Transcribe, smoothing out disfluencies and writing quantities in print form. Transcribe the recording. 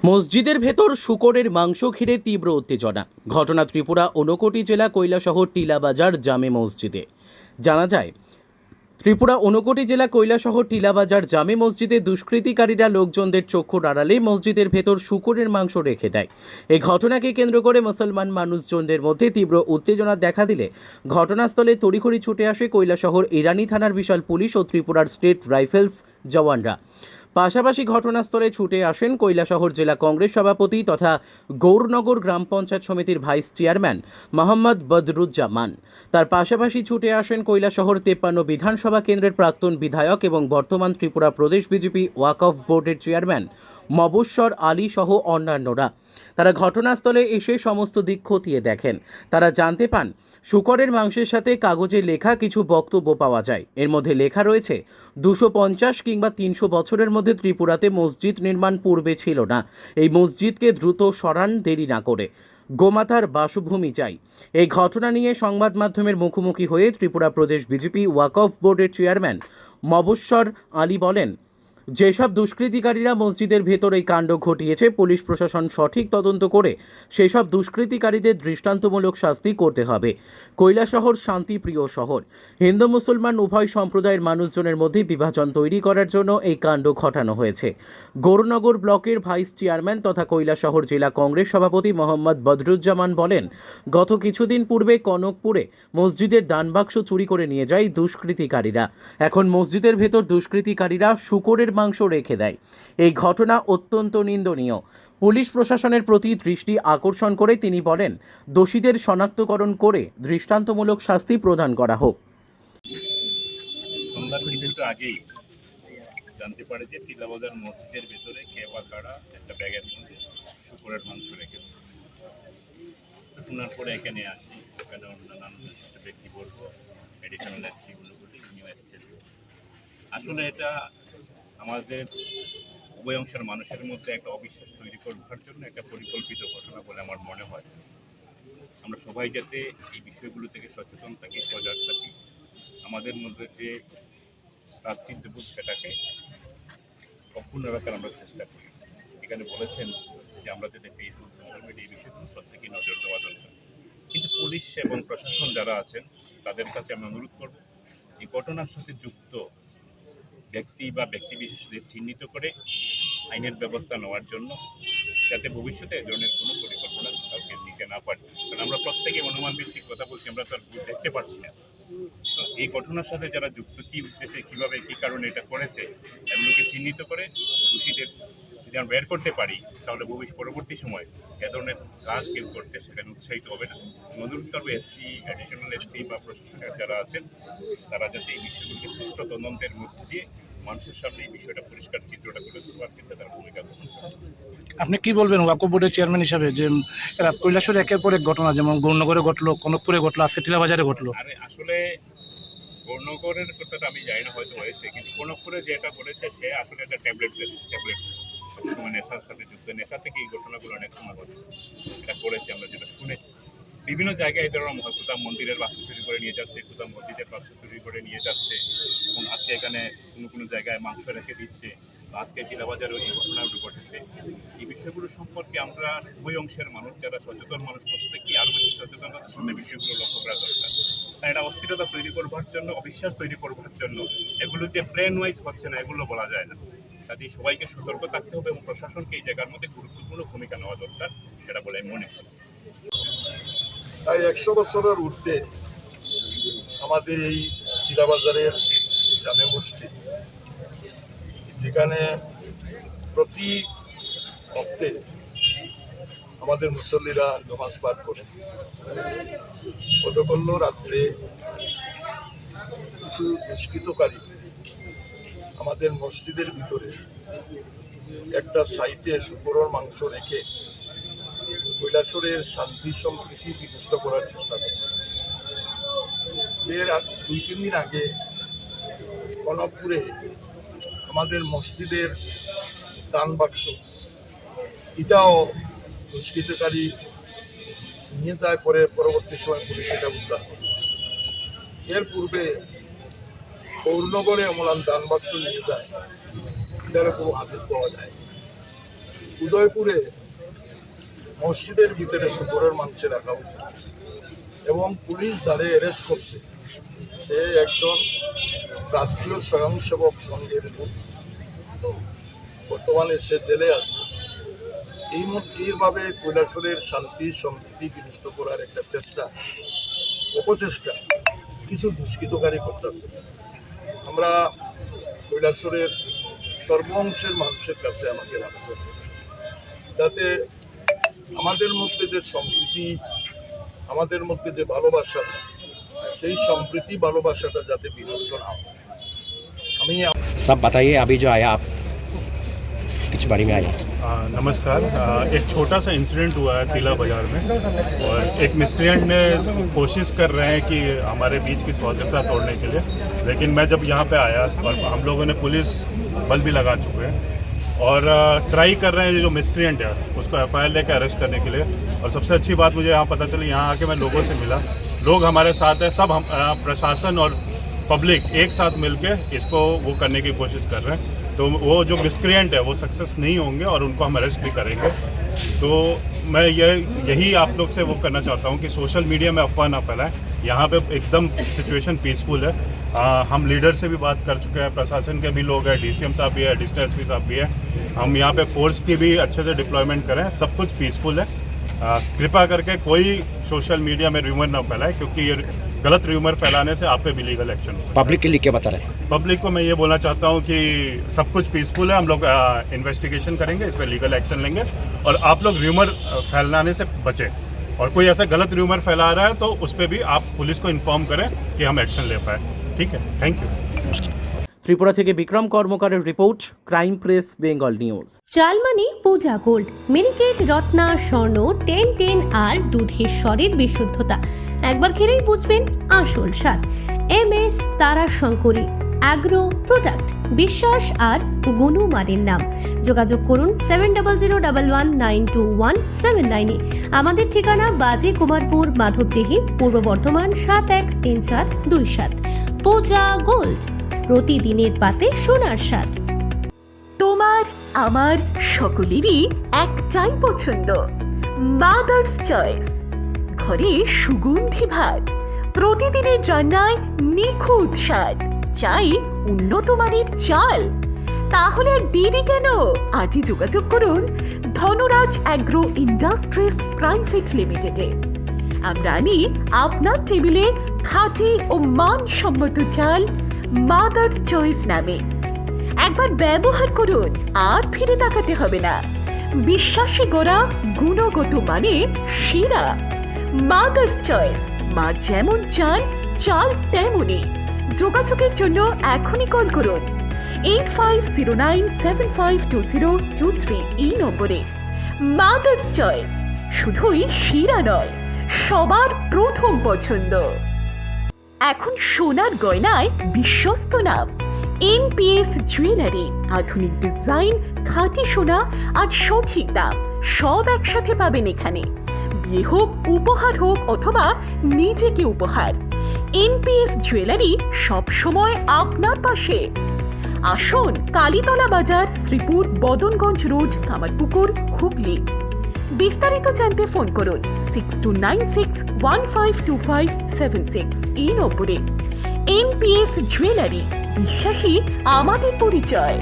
মসজিদের ভেতর শূকরের মাংস ঘিরে তীব্র উত্তেজনা। ঘটনা ত্রিপুরা ঊনকোটি জেলা কৈলাসহর টিলাবাজার জামে মসজিদে। জানা যায়, ত্রিপুরা ঊনকোটি জেলা কৈলাসহর টিলাবাজার জামে মসজিদে দুষ্কৃতিকারীরা লোকজনদের চক্ষুর আড়ালে মসজিদের ভেতর শূকরের মাংস রেখে দেয়। এই ঘটনাকে কেন্দ্র করে মুসলমান মানুষজনদের মধ্যে তীব্র উত্তেজনা দেখা দিলে ঘটনাস্থলে তড়িঘড়ি ছুটে আসে কৈলাসহর ইরানি থানার বিশাল পুলিশ ও ত্রিপুরার স্টেট রাইফেলস জওয়ানরা। পাশাপাশি ঘটনাস্থলে ছুটে আসেন কৈলাসহর জেলা কংগ্রেস সভাপতি তথা গৌরনগর গ্রাম পঞ্চায়েত সমিতির ভাইস চেয়ারম্যান মোহাম্মদ বদরুজ্জামান। তার পাশাপাশি ছুটে আসেন কৈলাসহর 53 বিধানসভা কেন্দ্রের প্রাক্তন বিধায়ক এবং বর্তমান ত্রিপুরা প্রদেশ বিজেপি ওয়াকফ বোর্ডের চেয়ারম্যান মবস্বর আলী সহ অন্যান্যরা। তারা ঘটনাস্থলে এসে সমস্ত দিক খতিয়ে দেখেন। তারা জানতে পান শূকরের মাংসের সাথে কাগজে লেখা কিছু বক্তব্য পাওয়া যায়। এর মধ্যে লেখা রয়েছে 250 কিংবা 300 বছরের মধ্যে ত্রিপুরাতে মসজিদ নির্মাণ পূর্বে ছিল না। এই মসজিদকে দ্রুত সরান, দেরি না করে। গোমাতার বাসভূমি চাই। এই ঘটনা নিয়ে সংবাদ মাধ্যমের মুখোমুখি হয়ে ত্রিপুরা প্রদেশ বিজেপি ওয়াকফ বোর্ডের চেয়ারম্যান মবস্বর আলী বলেন, যেসব দুষ্কৃতিকারীরা মসজিদের ভেতর এই কাণ্ড ঘটিয়েছে, পুলিশ প্রশাসন সঠিক তদন্ত করে সেসব দুষ্কৃতিকারীদের দৃষ্টান্তমূলক শাস্তি করতে হবে। কৈলাসহর শান্তিপ্রিয় শহর। হিন্দু মুসলমান উভয় সম্প্রদায়ের মানুষজনের মধ্যে বিভাজন তৈরি করার জন্য এই কাণ্ড ঘটানো হয়েছে। গৌরনগর ব্লকের ভাইস চেয়ারম্যান তথা কৈলাসহর জেলা কংগ্রেস সভাপতি মোহাম্মদ বদরুজ্জামান বলেন, গত কিছুদিন পূর্বে কনকপুরে মসজিদের দানবাক্স চুরি করে নিয়ে যায় দুষ্কৃতিকারীরা। এখন মসজিদের ভেতর দুষ্কৃতিকারীরা শূকরের মাংস রেখে দেয়। এই ঘটনা অত্যন্ত নিন্দনীয়। পুলিশ প্রশাসনের প্রতি দৃষ্টি আকর্ষণ করে তিনি বলেন, দোষীদের শনাক্তকরণ করে দৃষ্টান্তমূলক শাস্তি প্রদান করা হোক। সন্ধ্যার কিছুটা আগেই জানতে পারে যে টিলাবাজার মসজিদের ভেতরে কে বা কারা একটা ব্যাগের মধ্যে শূকরের মাংস রেখেছে। শোনার পরে এখানে আসি, এখানে অন্যান্য বিশিষ্ট ব্যক্তিবর্গ, মেডিসিনাল এসপিগুলো নিয়ে এসেছেন। আসলে এটা আমাদের উভয় অংশের মানুষের মধ্যে একটা অবিশ্বাস তৈরি করবার জন্য একটা পরিকল্পিত ঘটনা বলে আমার মনে হয়। আমরা সবাই যাতে এই বিষয়গুলো থেকে সচেতন থাকি, সজাগ থাকি, আমাদের মধ্যে যে ভ্রাতৃত্ববোধ সেটাকে অক্ষুণ্ণ রাখার আমরা চেষ্টা করি। এখানে বলেছেন যে আমরা যাতে ফেসবুক, সোশ্যাল মিডিয়া এই বিষয়গুলো প্রত্যেকেই নজর দেওয়া দরকার। কিন্তু পুলিশ এবং প্রশাসন যারা আছেন তাদের কাছে আমি অনুরোধ করব, এই ঘটনার সাথে যুক্ত ব্যক্তি বা ব্যক্তিবিশেষদের চিহ্নিত করে আইনের ব্যবস্থা নেওয়ার জন্য, যাতে ভবিষ্যতে এ ধরনের কোনো পরিকল্পনা কাউকে নিতে না পারি। কারণ আমরা প্রত্যেকে অনুমান ভিত্তিক কথা বলছি, আমরা তার দেখতে পারছি না। তো এই ঘটনার সাথে যারা যুক্ত, কী উদ্দেশ্যে, কীভাবে, কী কারণে এটা করেছে, এগুলোকে চিহ্নিত করে দোষীদের যদি আমরা বের করতে পারি, তাহলে পরবর্তী সময় এ ধরনের কাজ কেউ করতে সেখানে উৎসাহিত হবে না। অনুরোধ করবো এসপি, অ্যাডিশনাল এসপি বা প্রশাসনের যারা আছেন তারা যাতে এই বিষয়গুলোকে সুষ্ঠু তদন্তের মধ্যে দিয়ে মানুষের সামনে এই বিষয়টা পরিষ্কার চিত্রটা তুলে ধরবার ক্ষেত্রে তার ভূমিকা গ্রহণ করে। আপনি কি বলবেন ওয়াকফ বোর্ডের চেয়ারম্যান হিসাবে, যে এরা কৈলাসহরে একের পর এক ঘটনা, যেমন গৌরনগরে ঘটলো, কনকপুরে ঘটলো, আজকে টিলাবাজারে ঘটলো? আরে আসলে গৌরনগরের কথাটা আমি জানি না, হয়তো হয়েছে, কিন্তু কনকপুরে যেটা বলেছে সে আসলে একটা ট্যাবলেট সময় নেশার সাথে যুক্ত, নেশা থেকে এই ঘটনাগুলো অনেক সময় হচ্ছে। এটা করেছে আমরা যেটা শুনেছি। বিভিন্ন জায়গায় এই ধরনের কোথাও মন্দিরের বাক্স চুরি করে নিয়ে যাচ্ছে, কোথাও মসজিদের বাক্স চুরি করে নিয়ে যাচ্ছে, এবং আজকে এখানে কোনো কোনো জায়গায় মাংস রেখে দিচ্ছে। আজকে টিলাবাজারেও এই ঘটনাগুলো ঘটেছে। এই বিষয়গুলো সম্পর্কে আমরা উভয় অংশের মানুষ, যারা সচেতন মানুষ, প্রত্যেকেই আরও বেশি সচেতনতার সামনে বিষয়গুলো লক্ষ্য করা দরকার। তাই এটা অস্থিরতা তৈরি করবার জন্য, অবিশ্বাস তৈরি করবার জন্য এগুলো যে প্ল্যান ওয়াইজ হচ্ছে না, এগুলো বলা যায় না। কাজে সবাইকে সতর্ক থাকতে হবে এবং প্রশাসনকে এই জায়গার মধ্যে গুরুত্বপূর্ণ ভূমিকা নেওয়া দরকার, সেটা বলে আমি মনে করি। তাই 100 বছরের ঊর্ধ্বে আমাদের এই টিলাবাজারের জামে মসজিদ, যেখানে প্রতি হপ্তে আমাদের মুসল্লিরা নামাজ পাঠ করেন, গতকাল রাত্রে কিছু দুষ্কৃতকারী আমাদের মসজিদের ভিতরে একটা সাইটে শূকরের মাংস রেখে কৈলাসহরের শান্তি সম্প্রীতি বিনষ্ট করার চেষ্টা করছে। এর 2-3 দিন আগে কনকপুরে আমাদের মসজিদের দান বাক্স, এটাও দুষ্কৃতকারী নিয়ে যায়, পরবর্তী সময় পুলিশ এটা উদ্ধার করে। এর পূর্বে গৌরনগরে অমলান দান বাক্স নিয়ে যায়, এটারও কোনো আদেশ পাওয়া যায়। উদয়পুরে মসজিদের ভিতরে শুকরের মাংস রাখা হয়েছে এবং পুলিশ তারে অ্যারেস্ট করছে। সে একজন রাষ্ট্রীয় স্বয়ংসেবক সংঘের লোক, বর্তমানে সে জেলে আছে। এইভাবে কৈলাসরের শান্তি সম্প্রীতি বিনষ্ট করার একটা অপচেষ্টা কিছু দুষ্কৃতকারী করতেছে। আমরা কৈলাসরের সর্বংশের মানুষের কাছে আমাকে রাখতে হবে, যাতে আমাদের মধ্যে যে সম্প্রীতি, আমাদের মধ্যে যে ভালোবাসা, সেই সম্প্রীতি ভালোবাসাটা যাতে বিনষ্ট না হয়। আমি सब बताइए, अभी जो आया आप किस बारे में आया? नमस्कार। एक छोटा सा इंसिडेंट हुआ है तिला बाजार में, और एक मिस्क्रिएंट ने कोशिश कर रहे हैं कि हमारे बीच की सौहार्दता तोड़ने के लिए, लेकिन मैं जब यहाँ पे आया और हम लोगों ने पुलिस बल भी लगा चुके हैं और ट्राई कर रहे हैं जो मिस्क्रिएंट है उसको FIR लेकर अरेस्ट करने के लिए। और सबसे अच्छी बात मुझे यहाँ पता चली, यहाँ आके मैं लोगों से मिला, लोग हमारे साथ हैं, सब हम प्रशासन और पब्लिक एक साथ मिलके इसको वो करने की कोशिश कर रहे हैं। तो वो जो मिस्क्रिएंट है वो सक्सेस नहीं होंगे और उनको हम अरेस्ट भी करेंगे। तो मैं यही आप लोग से वो करना चाहता हूँ कि सोशल मीडिया में अफवाह ना फैलाएं। यहाँ पे एकदम सिचुएशन पीसफुल है। हम लीडर से भी बात कर चुके हैं, प्रशासन के भी लोग हैं, DCM साहब भी है, एडिशनल SP साहब भी है। हम यहाँ पे फोर्स की भी अच्छे से डिप्लॉयमेंट करें, सब कुछ पीसफुल है। कृपा करके कोई सोशल मीडिया में र्यूमर ना फैलाए, क्योंकि ये गलत र्यूमर फैलाने से आप पे भी लीगल एक्शन हो सकता है। पब्लिक के लिए क्या बता रहे हैं? पब्लिक को मैं ये बोलना चाहता हूँ कि सब कुछ पीसफुल है। हम लोग इन्वेस्टिगेशन करेंगे, इस पर लीगल एक्शन लेंगे, और आप लोग र्यूमर फैलाने से बचें। और कोई ऐसा गलत र्यूमर फैला रहा है तो उस पर भी आप पुलिस को इन्फॉर्म करें कि हम एक्शन ले पाए। ठीक है, थैंक यू। ত্রিপুরা থেকে বিক্রম কর্মকারের রিপোর্ট, ক্রাইম প্রেস বেঙ্গল নিউজ। চালমানি পূজা গোল্ড, মিনিকেট রত্না স্বর্ণ 1010 আর দুধের স্বরের বিশুদ্ধতা একবার খেলেই বুঝবেন আসল স্বাদ। MS তারা শঙ্করী অ্যাগ্রো প্রোডাক্ট, বিশ্বাস আর গুণমানের নাম। যোগাযোগ করুন 7001192179 আমাদের ঠিকানা বাজে কুমারপুর, মাধবদেহি, পূর্ব বর্ধমান 713427। পূজা গোল্ড, প্রতিদিনের পাতে সোনার স্বাদ। তোমার আমার সকলেরই একটাই পছন্দ, মাদার্স চয়েস। ঘরে সুগন্ধি ভাত, প্রতিদিনের রান্নায় নিখুঁত স্বাদ, চাই উন্নত মানের চাল। তাহলে আর দেরি কেন? আজই যোগাযোগ করুন ধনরাজ অ্যাগ্রো ইন্ডাস্ট্রিজ প্রাইভেট লিমিটেডে। আমরা আনি আপনার টেবিলে খাঁটি ও মানসম্মত চাল মাদার্স চয়েস নামে। একবার ব্যবহার করুন, আর ফিরে তাকাতে হবে না। বিশ্বাসী গোড়া, গুণগত মানে সেরা। মাদার্স চয়েস, মা যেমন চান চাল তেমনই। যোগাযোগের জন্য এখনই কল করুন 8509752023 এই নম্বরে। মাদার্স চয়েস শুধুই সেরা নয়, সবার প্রথম পছন্দ। এখন সোনার গয়নায় বিশ্বস্ত নাম NPS জুয়েলারি। আধুনিক ডিজাইন, খাঁটি সোনা আর সঠিক দাম সব একসাথে পাবেন এখানে। বিয়ে হোক, উপহার হোক অথবা নিজেকে উপহার, NPS জুয়েলারি সব সময় আপনার পাশে। আসুন কালীতলা বাজার, শ্রীপুর, বদনগঞ্জ রোড, কামারপুকুর, হুগলি। বিস্তারিত জানতে ফোন করুন 6296152576 এই নম্বরে। NPS জুয়েলারি, বিশ্বাসী আমাদের পরিচয়।